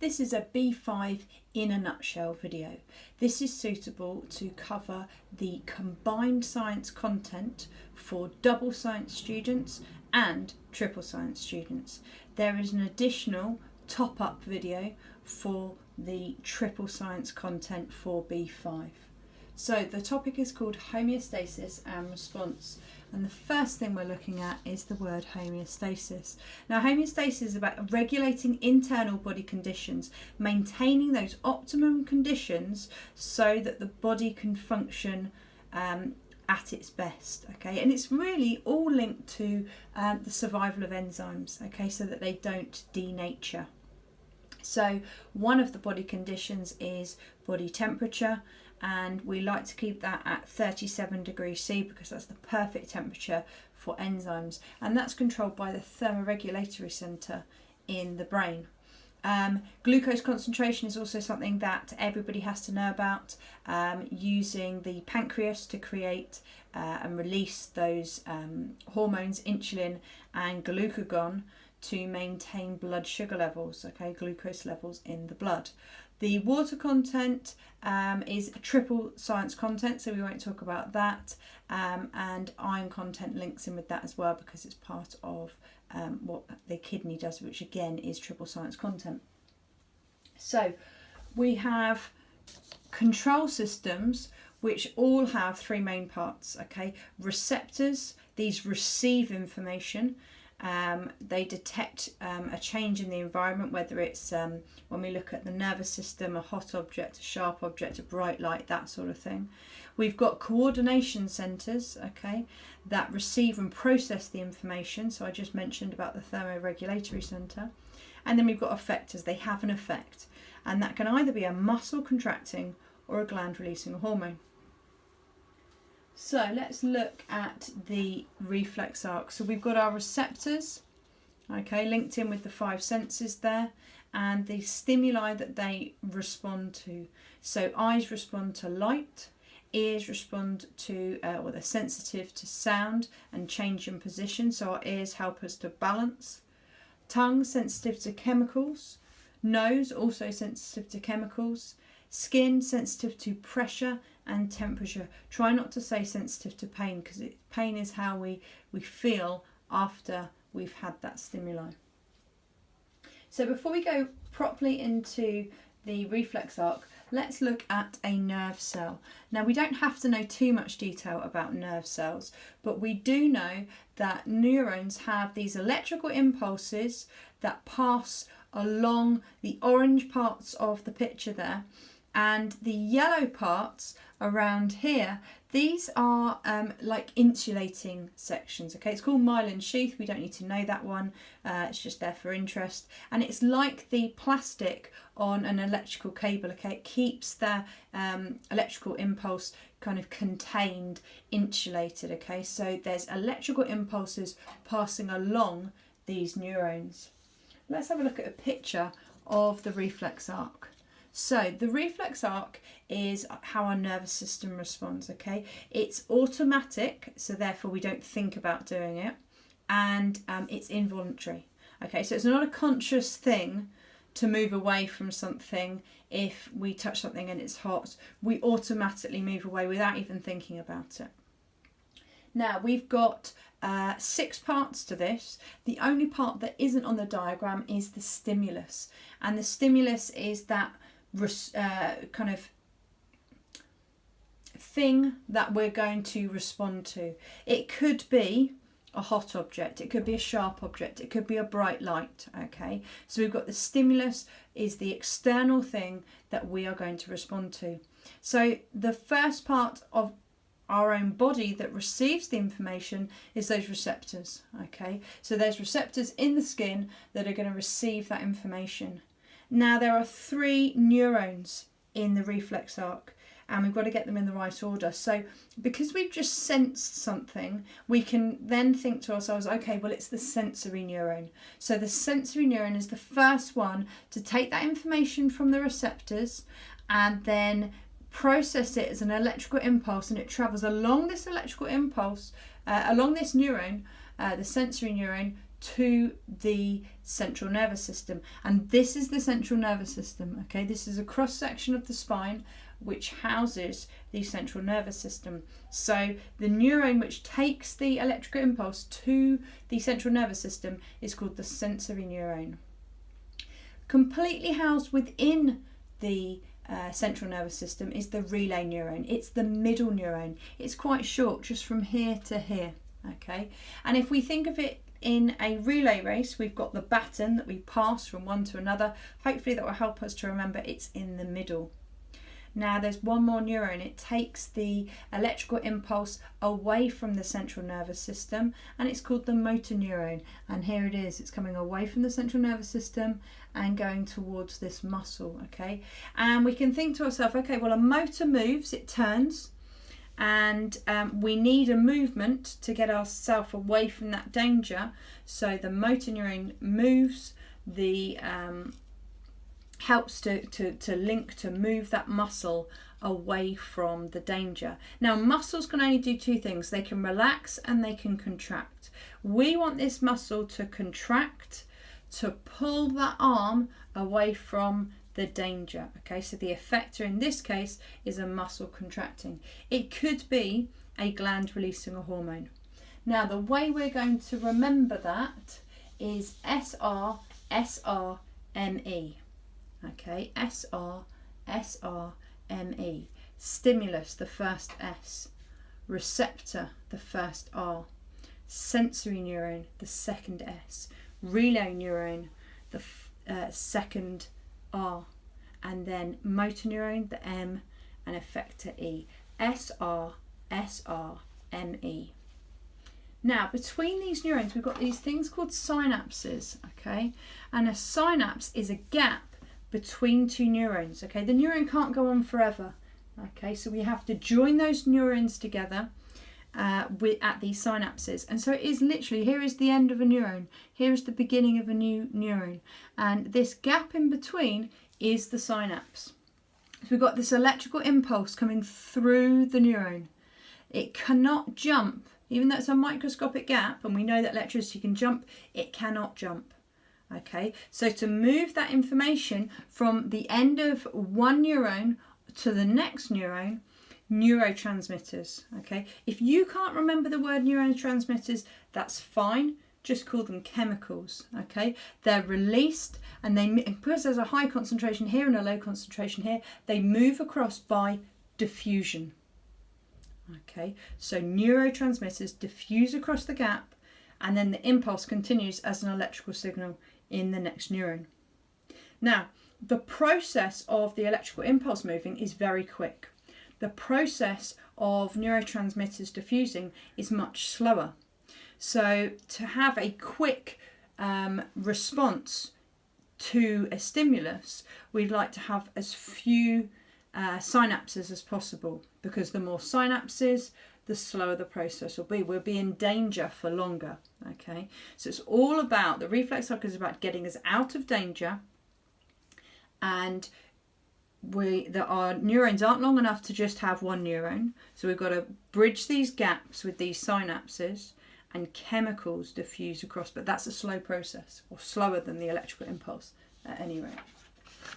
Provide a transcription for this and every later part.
This is a B5 in a nutshell video. This is suitable to cover the combined science content for double science students and triple science students. There is an additional top-up video for the triple science content for B5. So the topic is called homeostasis and response, and the first thing we're looking at is the word homeostasis. Now, homeostasis is about regulating internal body conditions, maintaining those optimum conditions so that the body can function at its best, okay? And it's really all linked to the survival of enzymes, okay, so that they don't denature. So one of the body conditions is body temperature, and we like to keep that at 37 degrees C because that's the perfect temperature for enzymes, and that's controlled by the thermoregulatory centre in the brain. Glucose concentration is also something that everybody has to know about, using the pancreas to create and release those hormones, insulin and glucagon, to maintain blood sugar levels, okay, glucose levels in the blood. The water content is a triple science content, so we won't talk about that, and iron content links in with that as well because it's part of what the kidney does, which again is triple science content. So we have control systems which all have three main parts, okay? Receptors, these receive information. They detect a change in the environment, whether it's when we look at the nervous system, a hot object, a sharp object, a bright light, that sort of thing. We've got coordination centres, okay, that receive and process the information. So I just mentioned about the thermoregulatory centre. And then we've got effectors. They have an effect, and that can either be a muscle contracting or a gland releasing a hormone. So let's look at the reflex arc. So we've got our receptors, okay, linked in with the five senses there, and the stimuli that they respond to. So eyes respond to light, ears respond to, or they're sensitive to sound and change in position, so our ears help us to balance. Tongue sensitive to chemicals, nose also sensitive to chemicals, skin sensitive to pressure and temperature. Try not to say sensitive to pain, because pain is how we feel after we've had that stimuli. So before we go properly into the reflex arc, let's look at a nerve cell. Now, we don't have to know too much detail about nerve cells, but we do know that neurons have these electrical impulses that pass along the orange parts of the picture there, and the yellow parts around here, these are like insulating sections, okay? It's called myelin sheath. We don't need to know that one, it's just there for interest. And it's like the plastic on an electrical cable, okay? It keeps the electrical impulse kind of contained, insulated, okay? So there's electrical impulses passing along these neurons. Let's have a look at a picture of the reflex arc. So the reflex arc is how our nervous system responds, okay? It's automatic, so therefore we don't think about doing it, and it's involuntary, okay? So it's not a conscious thing to move away from something. If we touch something and it's hot, we automatically move away without even thinking about it. Now, we've got 6 parts to this. The only part that isn't on the diagram is the stimulus, and the stimulus is that kind of thing that we're going to respond to. It could be a hot object, it could be a sharp object, it could be a bright light, okay? So we've got the stimulus is the external thing that we are going to respond to. So the first part of our own body that receives the information is those receptors, okay? So there's receptors in the skin that are going to receive that information. Now, there are 3 neurons in the reflex arc, and we've got to get them in the right order. So because we've just sensed something, we can then think to ourselves, okay, well, it's the sensory neuron. So the sensory neuron is the first one to take that information from the receptors and then process it as an electrical impulse, and it travels along this electrical impulse, along this neuron, the sensory neuron, to the central nervous system. And this is the central nervous system, okay? This is a cross section of the spine which houses the central nervous system. So the neuron which takes the electrical impulse to the central nervous system is called the sensory neuron. Completely housed within the central nervous system is the relay neuron. It's the middle neuron. It's quite short, just from here to here, okay? And if we think of it in a relay race, we've got the baton that we pass from one to another. Hopefully that will help us to remember it's in the middle. Now there's one more neuron. It takes the electrical impulse away from the central nervous system, and it's called the motor neuron. And here it is. It's coming away from the central nervous system and going towards this muscle, okay? And we can think to ourselves, okay, well, a motor moves, it turns, and we need a movement to get ourselves away from that danger. So the motor neuron moves, the helps to link, to move that muscle away from the danger. Now muscles can only do two things. They can relax and they can contract. We want this muscle to contract, to pull that arm away from the danger, okay? So the effector in this case is a muscle contracting. It could be a gland releasing a hormone. Now the way we're going to remember that is SR-SR-ME. Okay, SR-SR-ME. Stimulus, the first S. Receptor, the first R. Sensory neuron, the second S. Relay neuron, the second R. And then motor neuron, the M, and effector E. SR-SR-ME. Now, between these neurons, we've got these things called synapses, okay? And a synapse is a gap between two neurons, okay? The neuron can't go on forever, okay? So we have to join those neurons together at these synapses. And so it is literally, here is the end of a neuron, here is the beginning of a new neuron, and this gap in between is the synapse. So we've got this electrical impulse coming through the neuron. It cannot jump, even though it's a microscopic gap, and we know that electricity can jump, it cannot jump. Okay, so to move that information from the end of one neuron to the next neuron, neurotransmitters, okay? If you can't remember the word neurotransmitters, that's fine, just call them chemicals, okay? They're released, and because there's a high concentration here and a low concentration here, they move across by diffusion, okay? So neurotransmitters diffuse across the gap, and then the impulse continues as an electrical signal in the next neuron. Now, the process of the electrical impulse moving is very quick. The process of neurotransmitters diffusing is much slower. So to have a quick response to a stimulus, we'd like to have as few synapses as possible, because the more synapses, the slower the process will be. We'll be in danger for longer, okay? So it's all about, the reflex cycle is about getting us out of danger, and our neurons aren't long enough to just have one neuron, so we've got to bridge these gaps with these synapses, and chemicals diffuse across, but that's a slow process, or slower than the electrical impulse at any rate.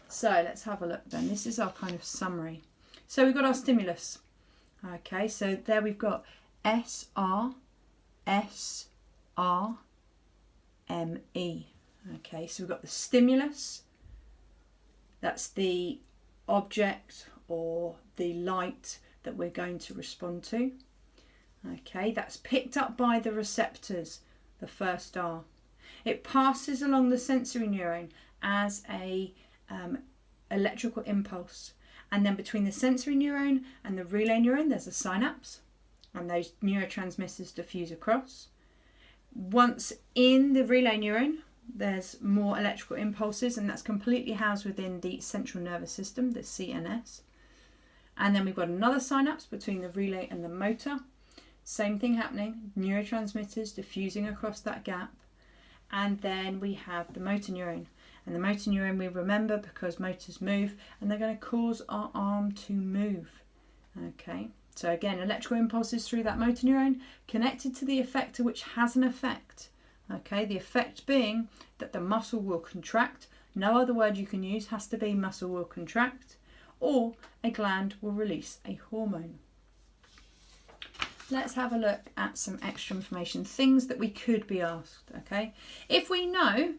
So let's have a look then. This is our kind of summary. So we've got our stimulus. Okay, so there we've got SR-SR-ME. Okay, so we've got the stimulus. That's the object or the light that we're going to respond to. Okay, that's picked up by the receptors, the first R. It passes along the sensory neuron as a electrical impulse. And then between the sensory neuron and the relay neuron, there's a synapse, and those neurotransmitters diffuse across. Once in the relay neuron, there's more electrical impulses, and that's completely housed within the central nervous system, the CNS. And then we've got another synapse between the relay and the motor. Same thing happening, neurotransmitters diffusing across that gap. And then we have the motor neuron. And the motor neuron we remember because motors move, and they're going to cause our arm to move. Okay, so again, electrical impulses through that motor neuron connected to the effector, which has an effect. Okay, the effect being that the muscle will contract. No other word you can use, has to be muscle will contract, or a gland will release a hormone. Let's have a look at some extra information, things that we could be asked. Okay, if we know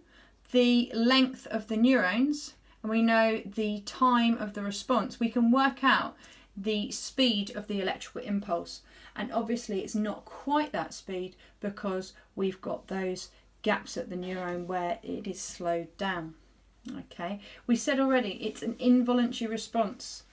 the length of the neurons and we know the time of the response, we can work out the speed of the electrical impulse. And obviously it's not quite that speed because we've got those gaps at the neuron where it is slowed down. Okay, we said already it's an involuntary response.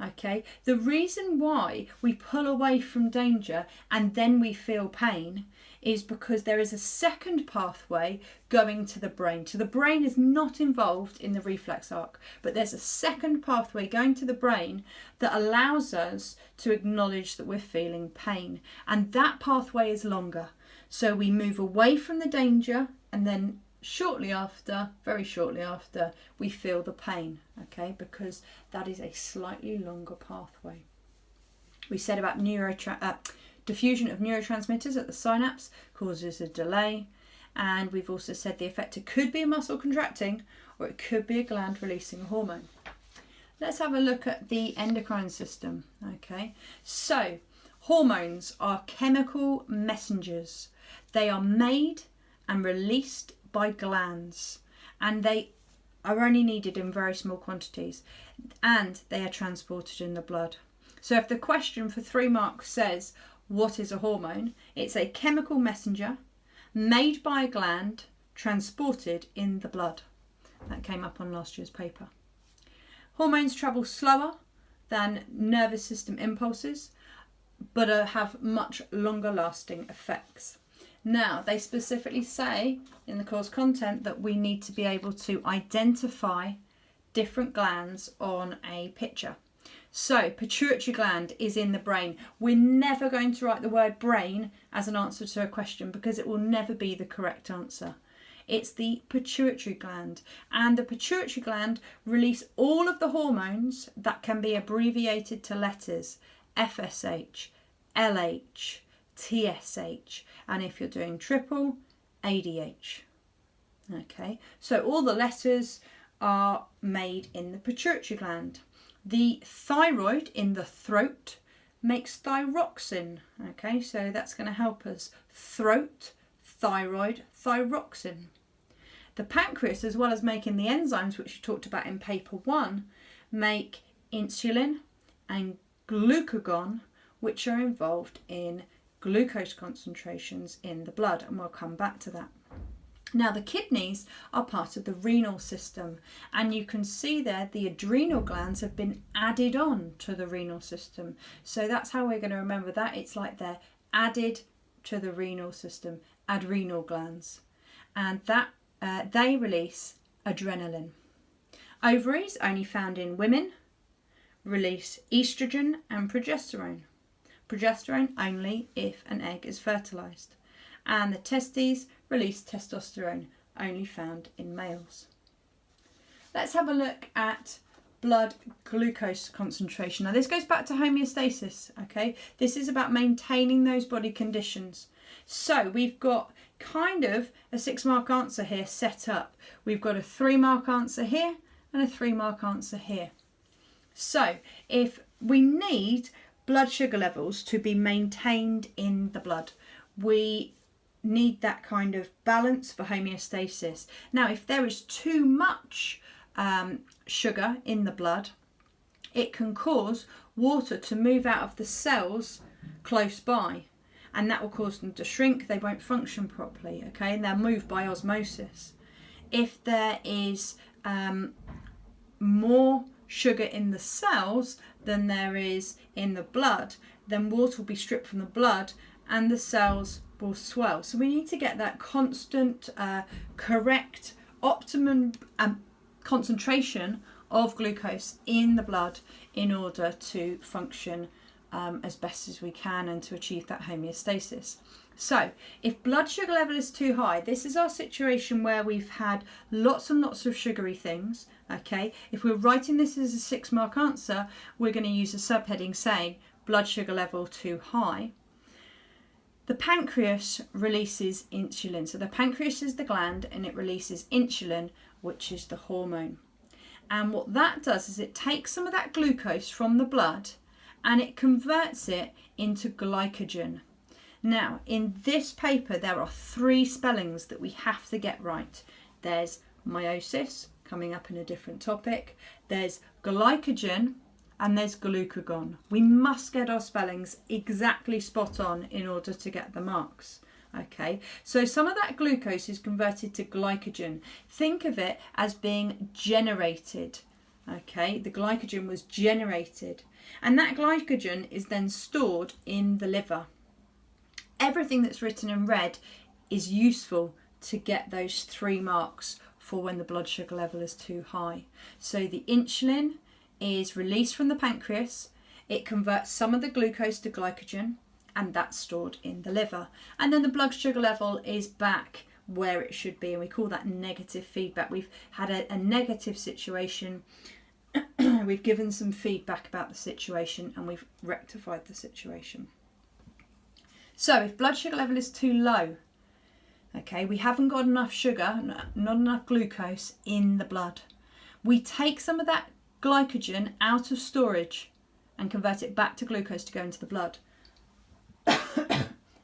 Okay, the reason why we pull away from danger and then we feel pain is because there is a second pathway going to the brain. So the brain is not involved in the reflex arc, but there's a second pathway going to the brain that allows us to acknowledge that we're feeling pain. And that pathway is longer. So we move away from the danger and then shortly after, very shortly after, we feel the pain, okay, because that is a slightly longer pathway. We said about diffusion of neurotransmitters at the synapse causes a delay, and we've also said the effect, it could be a muscle contracting or it could be a gland releasing a hormone. Let's have a look at the endocrine system, okay. So hormones are chemical messengers. They are made and released by glands, and they are only needed in very small quantities, and they are transported in the blood. So if the question for 3 marks says what is a hormone, it's a chemical messenger made by a gland, transported in the blood. That came up on last year's paper. Hormones travel slower than nervous system impulses, but have much longer lasting effects. Now, they specifically say in the course content that we need to be able to identify different glands on a picture. So, pituitary gland is in the brain. We're never going to write the word brain as an answer to a question because it will never be the correct answer. It's the pituitary gland, and the pituitary gland release all of the hormones that can be abbreviated to letters FSH, LH, TSH, and if you're doing triple, ADH. Okay, so all the letters are made in the pituitary gland. The thyroid in the throat makes thyroxine. Okay, so that's going to help us. Throat, thyroid, thyroxine. The pancreas, as well as making the enzymes which you talked about in paper 1, make insulin and glucagon, which are involved in glucose concentrations in the blood, and we'll come back to that. Now, the kidneys are part of the renal system, and you can see there the adrenal glands have been added on to the renal system. So that's how we're going to remember that. It's like they're added to the renal system, adrenal glands, and that they release adrenaline. Ovaries, only found in women, release estrogen and progesterone. Progesterone only if an egg is fertilised. And the testes release testosterone, only found in males. Let's have a look at blood glucose concentration. Now this goes back to homeostasis, okay? This is about maintaining those body conditions. So we've got kind of a 6-mark answer here set up. We've got a 3-mark answer here and a 3-mark answer here. So if we need blood sugar levels to be maintained in the blood, we need that kind of balance for homeostasis. Now, if there is too much sugar in the blood, it can cause water to move out of the cells close by, and that will cause them to shrink. They won't function properly, okay, and they'll move by osmosis. If there is more sugar in the cells than there is in the blood, then water will be stripped from the blood and the cells will swell. So we need to get that constant, correct, optimum concentration of glucose in the blood in order to function as best as we can and to achieve that homeostasis. So if blood sugar level is too high, this is our situation where we've had lots and lots of sugary things, okay? If we're writing this as a 6-mark answer, we're going to use a subheading saying blood sugar level too high. The pancreas releases insulin. So the pancreas is the gland and it releases insulin, which is the hormone. And what that does is it takes some of that glucose from the blood and it converts it into glycogen. Now, in this paper, there are 3 spellings that we have to get right. There's meiosis, coming up in a different topic. There's glycogen and there's glucagon. We must get our spellings exactly spot on in order to get the marks. Okay, so some of that glucose is converted to glycogen. Think of it as being generated. Okay, the glycogen was generated, and that glycogen is then stored in the liver. Everything that's written in red is useful to get those 3 marks for when the blood sugar level is too high. So the insulin is released from the pancreas. It converts some of the glucose to glycogen, and that's stored in the liver. And then the blood sugar level is back where it should be, and we call that negative feedback. We've had a negative situation. We've given some feedback about the situation and we've rectified the situation. So if blood sugar level is too low, okay, we haven't got enough sugar, not enough glucose in the blood, we take some of that glycogen out of storage and convert it back to glucose to go into the blood.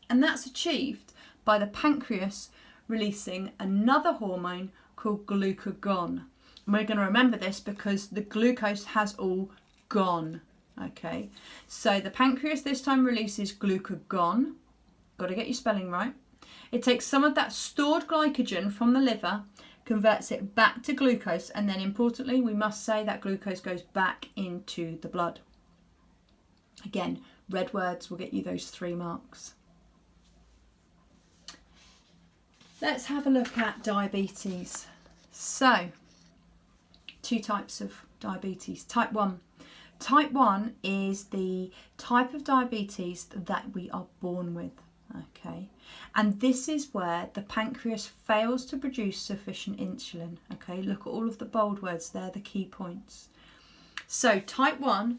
And that's achieved by the pancreas releasing another hormone called glucagon. And we're going to remember this because the glucose has all gone. Okay, so the pancreas this time releases glucagon. Got to get your spelling right. It takes some of that stored glycogen from the liver, converts it back to glucose, and then importantly, we must say that glucose goes back into the blood. Again, red words will get you those 3 marks. Let's have a look at diabetes. So, 2 types of diabetes. Type 1. Type 1 is the type of diabetes that we are born with. Okay, and this is where the pancreas fails to produce sufficient insulin. Okay, look at all of the bold words there, the key points. So type 1,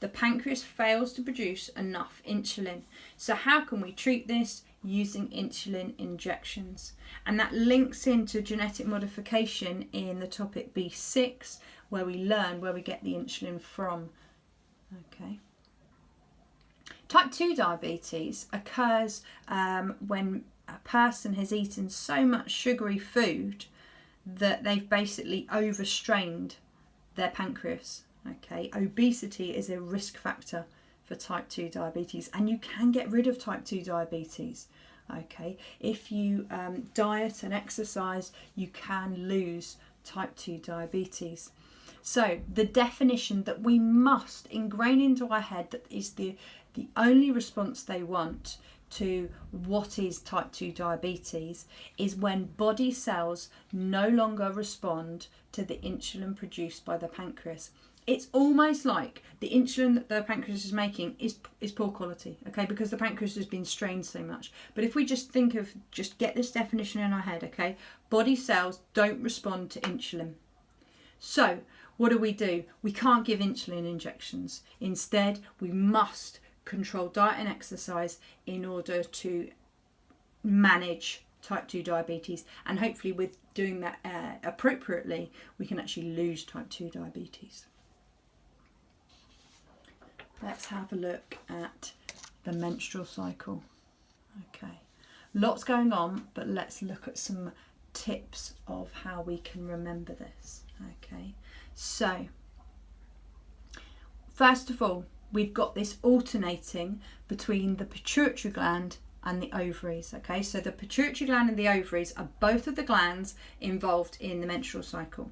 the pancreas fails to produce enough insulin. So how can we treat this? Using insulin injections. And that links into genetic modification in the topic B6, where we learn where we get the insulin from. Okay. Type 2 diabetes occurs when a person has eaten so much sugary food that they've basically overstrained their pancreas. Okay, obesity is a risk factor for type 2 diabetes, and you can get rid of type 2 diabetes. Okay, if you diet and exercise, you can lose type 2 diabetes. So the definition that we must ingrain into our head, that is the only response they want to what is type 2 diabetes, is when body cells no longer respond to the insulin produced by the pancreas. It's almost like the insulin that the pancreas is making is poor quality, okay, because the pancreas has been strained so much. But if we just get this definition in our head, okay, body cells don't respond to insulin. So what do? We can't give insulin injections. Instead, we must control diet and exercise in order to manage type 2 diabetes, and hopefully with doing that appropriately, we can actually lose type 2 diabetes. Let's have a look at the menstrual cycle. Okay, lots going on, but let's look at some tips of how we can remember this. Okay, so first of all, we've got this alternating between the pituitary gland and the ovaries. Okay, so the pituitary gland and the ovaries are both of the glands involved in the menstrual cycle.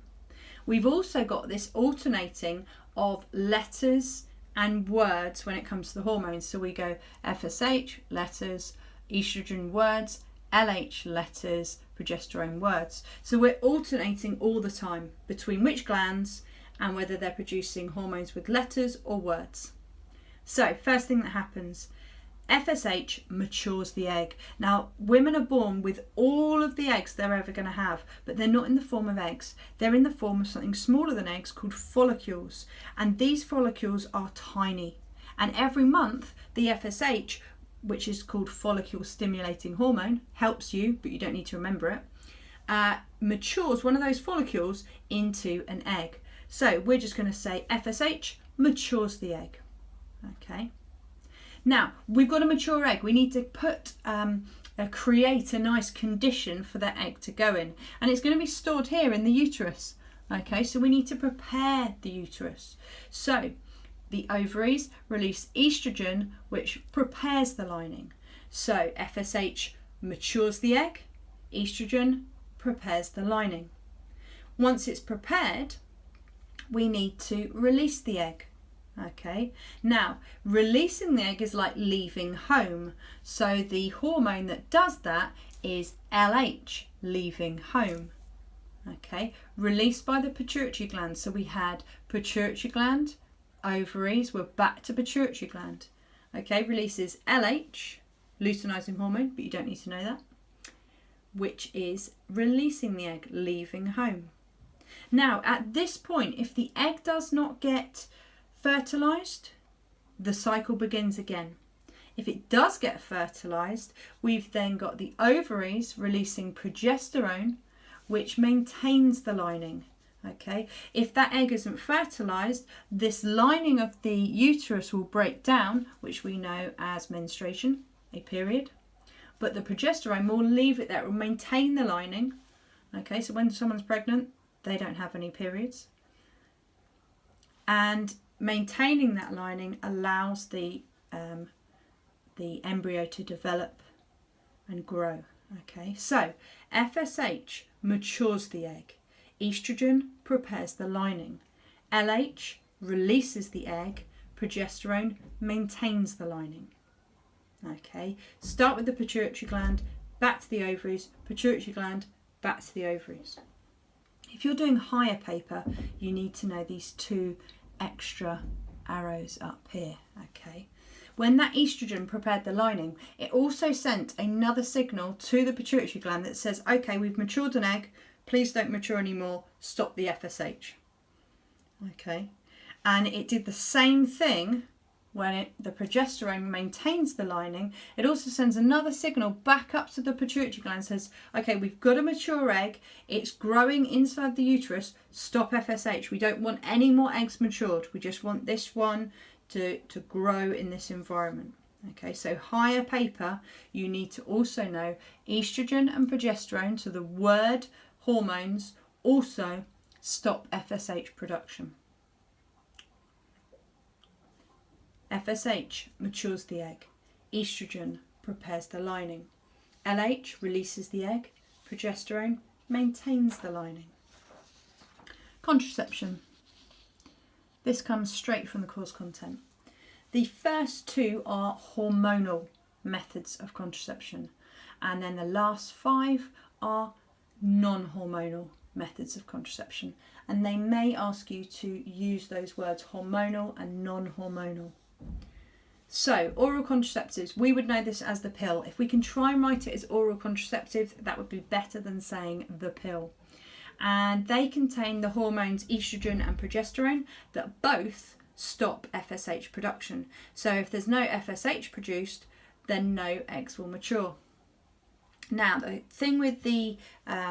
We've also got this alternating of letters and words when it comes to the hormones. So we go FSH, letters, estrogen, words, LH, letters, progesterone, words. So we're alternating all the time between which glands and whether they're producing hormones with letters or words. So first thing that happens, FSH matures the egg. Now, women are born with all of the eggs they're ever going to have, but they're not in the form of eggs. They're in the form of something smaller than eggs called follicles. And these follicles are tiny. And every month, the FSH which is called follicle stimulating hormone, helps you, but you don't need to remember it, matures one of those follicles into an egg. So we're just going to say FSH matures the egg. Okay. Now we've got a mature egg. We need to create a nice condition for that egg to go in, and it's going to be stored here in the uterus. Okay, so we need to prepare the uterus. So the ovaries release estrogen, which prepares the lining. So FSH matures the egg, estrogen prepares the lining. Once it's prepared, we need to release the egg. Okay, now releasing the egg is like leaving home. So the hormone that does that is LH, leaving home. Okay, released by the pituitary gland. So we had pituitary gland, ovaries, we're back to pituitary gland. Okay, releases LH, luteinizing hormone, but you don't need to know that, which is releasing the egg, leaving home. Now at this point, if the egg does not get fertilized, the cycle begins again. If it does get fertilized, we've then got the ovaries releasing progesterone, which maintains the lining. Okay, if that egg isn't fertilized, this lining of the uterus will break down, which we know as menstruation, a period, but the progesterone will leave it there, it will maintain the lining. Okay, so when someone's pregnant, they don't have any periods, and maintaining that lining allows the embryo to develop and grow. Okay, so FSH matures the egg, estrogen prepares the lining, LH releases the egg, progesterone maintains the lining. Okay, start with the pituitary gland, back to the ovaries, pituitary gland, back to the ovaries. If you're doing higher paper, you need to know these two extra arrows up here. Okay, when that estrogen prepared the lining, it also sent another signal to the pituitary gland that says, okay, we've matured an egg, please don't mature anymore, stop the FSH. Okay, and it did the same thing when the progesterone maintains the lining. It also sends another signal back up to the pituitary gland and says, okay, we've got a mature egg, it's growing inside the uterus, stop FSH. We don't want any more eggs matured, we just want this one to grow in this environment. Okay, so higher paper, you need to also know estrogen and progesterone, so the word hormones, also stop FSH production. FSH matures the egg, estrogen prepares the lining, LH releases the egg, progesterone maintains the lining. Contraception. This comes straight from the course content. The first two are hormonal methods of contraception, and then the last 5 are non-hormonal methods of contraception, and they may ask you to use those words hormonal and non-hormonal. So oral contraceptives, we would know this as the pill. If we can try and write it as oral contraceptive, that would be better than saying the pill. And they contain the hormones estrogen and progesterone that both stop FSH production. So if there's no FSH produced, then no eggs will mature. Now, the thing with the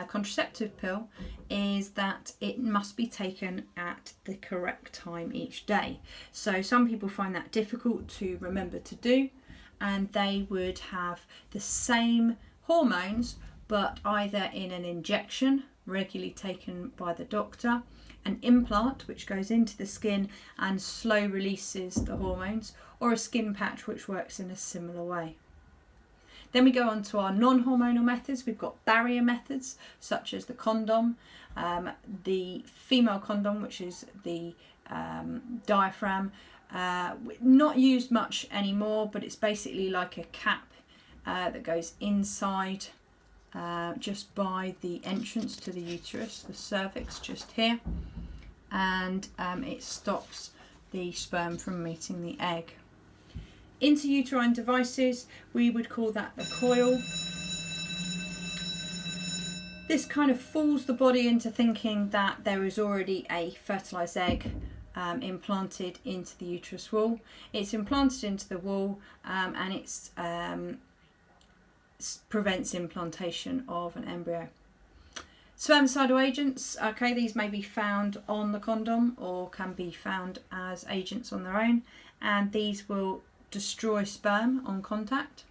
contraceptive pill is that it must be taken at the correct time each day. So some people find that difficult to remember to do, and they would have the same hormones but either in an injection regularly taken by the doctor, an implant which goes into the skin and slow releases the hormones, or a skin patch which works in a similar way. Then we go on to our non-hormonal methods. We've got barrier methods such as the condom, the female condom, which is the diaphragm, not used much anymore, but it's basically like a cap that goes inside just by the entrance to the uterus, the cervix just here, and it stops the sperm from meeting the egg. Interuterine devices, we would call that the coil. This kind of fools the body into thinking that there is already a fertilized egg implanted into the uterus wall. It's implanted into the wall and it prevents implantation of an embryo. Spermicidal agents, okay, these may be found on the condom or can be found as agents on their own, and these will destroy sperm on contact.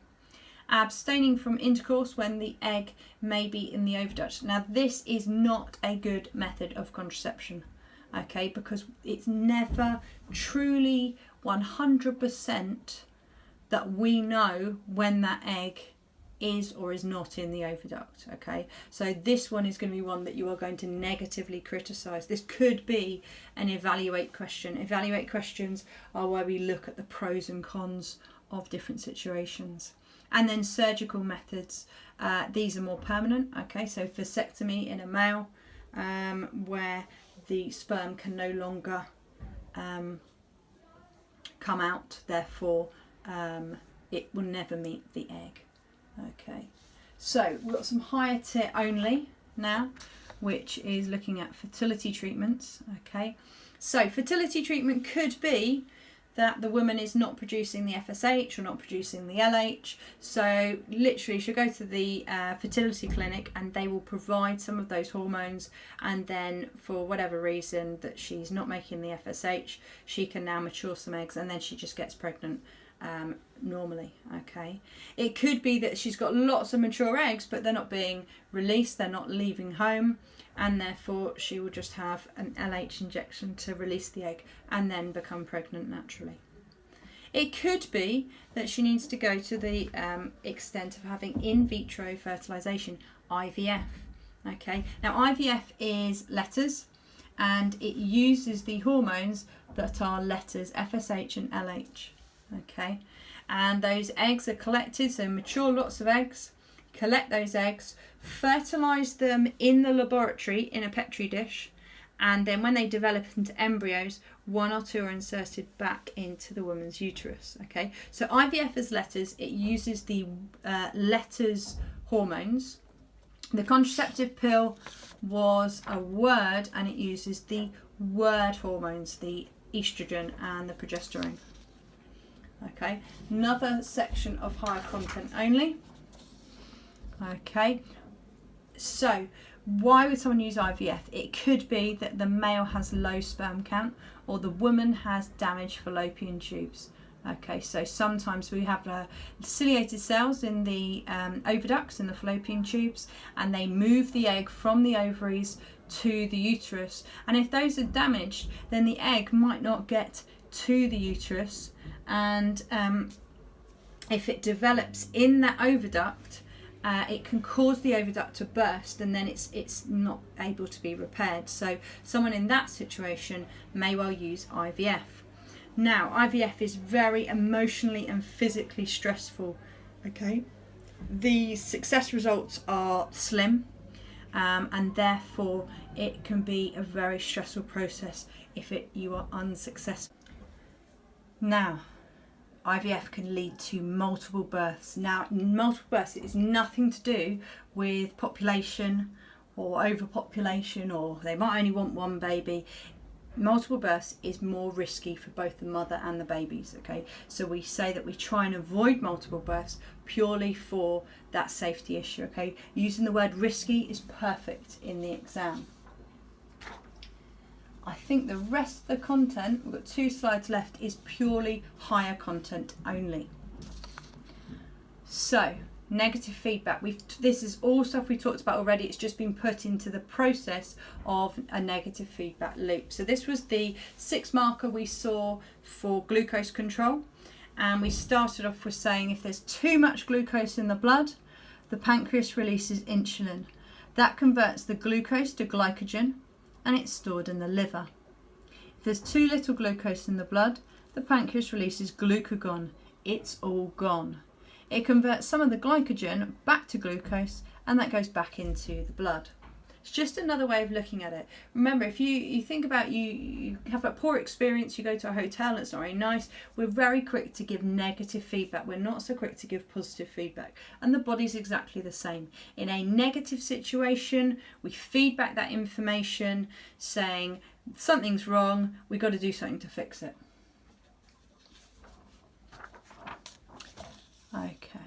Abstaining from intercourse when the egg may be in the oviduct. Now, this is not a good method of contraception, okay, because it's never truly 100% that we know when that egg is or is not in the oviduct, okay? So this one is going to be one that you are going to negatively criticise. This could be an evaluate question. Evaluate questions are where we look at the pros and cons of different situations. And then surgical methods, these are more permanent, okay? So vasectomy in a male, where the sperm can no longer come out, therefore it will never meet the egg. Okay, so we've got some higher tier only now, which is looking at fertility treatments. Okay, so fertility treatment could be that the woman is not producing the FSH or not producing the LH. So literally she'll go to the fertility clinic and they will provide some of those hormones, and then for whatever reason that she's not making the FSH, she can now mature some eggs and then she just gets pregnant normally. Okay, it could be that she's got lots of mature eggs but they're not being released, they're not leaving home, and therefore she will just have an LH injection to release the egg and then become pregnant naturally. It could be that she needs to go to the extent of having in vitro fertilization, IVF. Okay, now IVF is letters and it uses the hormones that are letters FSH and LH. Okay, and those eggs are collected, so mature lots of eggs, collect those eggs, fertilize them in the laboratory in a petri dish, and then when they develop into embryos, 1 or 2 are inserted back into the woman's uterus. Okay, so IVF is letters, it uses the letters hormones. The contraceptive pill was a word and it uses the word hormones, the estrogen and the progesterone. Okay, another section of higher content only. Okay, so why would someone use IVF? It could be that the male has low sperm count or the woman has damaged fallopian tubes. Okay, so sometimes we have ciliated cells in the oviducts, in the fallopian tubes, and they move the egg from the ovaries to the uterus. And if those are damaged, then the egg might not get to the uterus, and if it develops in that oviduct, it can cause the oviduct to burst, and then it's not able to be repaired. So someone in that situation may well use IVF. Now, IVF is very emotionally and physically stressful. Okay, the success results are slim, and therefore it can be a very stressful process if you are unsuccessful. Now, IVF can lead to multiple births. Now, multiple births, it is nothing to do with population or overpopulation, or they might only want one baby. Multiple births is more risky for both the mother and the babies, okay? So we say that we try and avoid multiple births purely for that safety issue, okay? Using the word risky is perfect in the exam. I think the rest of the content, we've got 2 slides left, is purely higher content only. So, negative feedback. This is all stuff we talked about already. It's just been put into the process of a negative feedback loop. So this was the 6 marker we saw for glucose control. And we started off with saying if there's too much glucose in the blood, the pancreas releases insulin. That converts the glucose to glycogen, and it's stored in the liver. If there's too little glucose in the blood, the pancreas releases glucagon. It's all gone. It converts some of the glycogen back to glucose, and that goes back into the blood. It's just another way of looking at it. Remember, if you think about you have a poor experience, you go to a hotel and it's not very nice, we're very quick to give negative feedback. We're not so quick to give positive feedback. And the body's exactly the same. In a negative situation, we feed back that information saying, something's wrong, we've got to do something to fix it. Okay.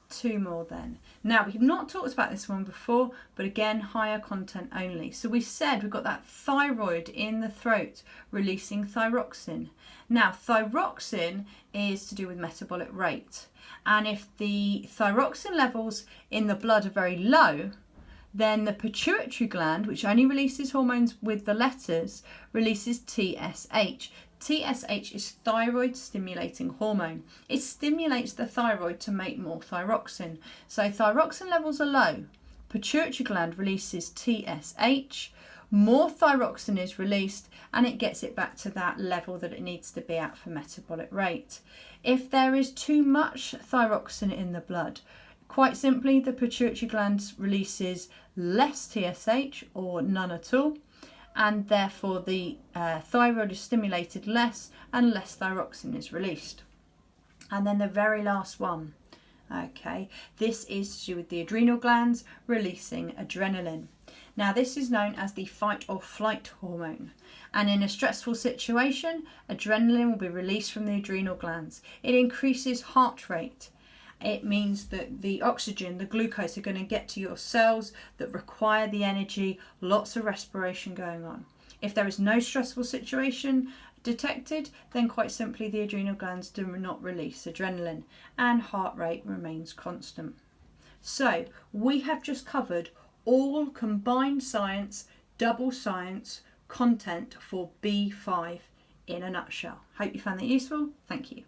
2 more then. Now, we've not talked about this one before, but again, higher content only. So we said we've got that thyroid in the throat releasing thyroxine. Now, thyroxine is to do with metabolic rate. And if the thyroxine levels in the blood are very low, then the pituitary gland, which only releases hormones with the letters, releases TSH. TSH is thyroid stimulating hormone. It stimulates the thyroid to make more thyroxine. So thyroxine levels are low. Pituitary gland releases TSH. More thyroxine is released and it gets it back to that level that it needs to be at for metabolic rate. If there is too much thyroxine in the blood, quite simply, the pituitary gland releases less TSH or none at all, and therefore the thyroid is stimulated less and less thyroxine is released. And then the very last one, okay, this is to do with the adrenal glands releasing adrenaline. Now, this is known as the fight or flight hormone, and in a stressful situation, adrenaline will be released from the adrenal glands. It increases heart rate. It means that the oxygen, the glucose, are going to get to your cells that require the energy, lots of respiration going on. If there is no stressful situation detected, then quite simply the adrenal glands do not release adrenaline and heart rate remains constant. So we have just covered all combined science, double science content for B5 in a nutshell. Hope you found that useful. Thank you.